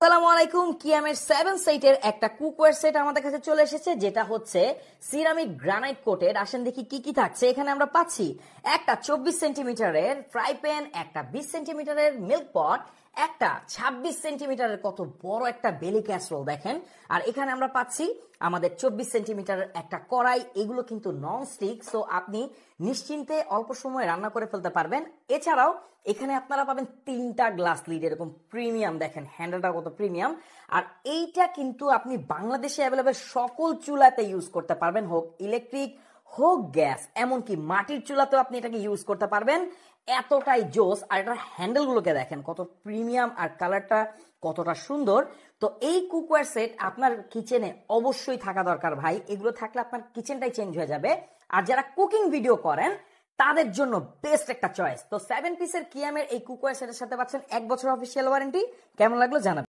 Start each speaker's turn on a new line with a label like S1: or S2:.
S1: আসসালামু আলাইকুম। কিয়ামের 7 সেটের একটা কুকওয়্যার সেট আমাদের কাছে চলে এসেছে, যেটা হচ্ছে সিরামিক গ্রানাইট কোটেড। আসেন দেখি কি কি থাকছে এখানে। আমরা পাচ্ছি একটা 24 সেন্টিমিটারের ফ্রাই প্যান, একটা 20 সেন্টিমিটারের মিল্ক পট, একটা 26 সেন্টিমিটারের কত বড় একটা বেলি ক্যাসরোল দেখেন। আর এখানে আমরা পাচ্ছি আমাদের 24 সেন্টিমিটারের একটা কড়াই। এগুলো কিন্তু নন স্টিক, সো আপনি নিশ্চিন্তে অল্প সময় রান্না করে ফেলতে পারবেন। এছাড়াও এখানে আপনারা পাবেন 3টা গ্লাস লিড, এরকম প্রিমিয়াম দেখেন হ্যান্ডেলটা কত প্রিমিয়াম। আর এইটা কিন্তু আপনি বাংলাদেশে অ্যাভেলেবেল সকল চুলাতে ইউজ করতে পারবেন, হোক ইলেকট্রিক হোক গ্যাস, এমনকি মাটির চুলাতেও আপনি এটাকে ইউজ করতে পারবেন। এতটাই জোস। আর এটার হ্যান্ডেল গুলোকে দেখেন কত প্রিমিয়াম, আর কালারটা কতটা সুন্দর। তো এই কুকওয়্যার সেট আপনার কিচেনে অবশ্যই থাকা দরকার ভাই। এগুলো থাকলে আপনার কিচেনটাই চেঞ্জ হয়ে যাবে। আর যারা কুকিং ভিডিও করেন তাদের জন্য বেস্ট একটা চয়েস। তো 7 পিসের কিয়ামের এই কুকওয়্যার সেটের সাথে পাচ্ছেন 1 বছর অফিসিয়াল ওয়ারেন্টি। কেমন লাগলো জানাবেন।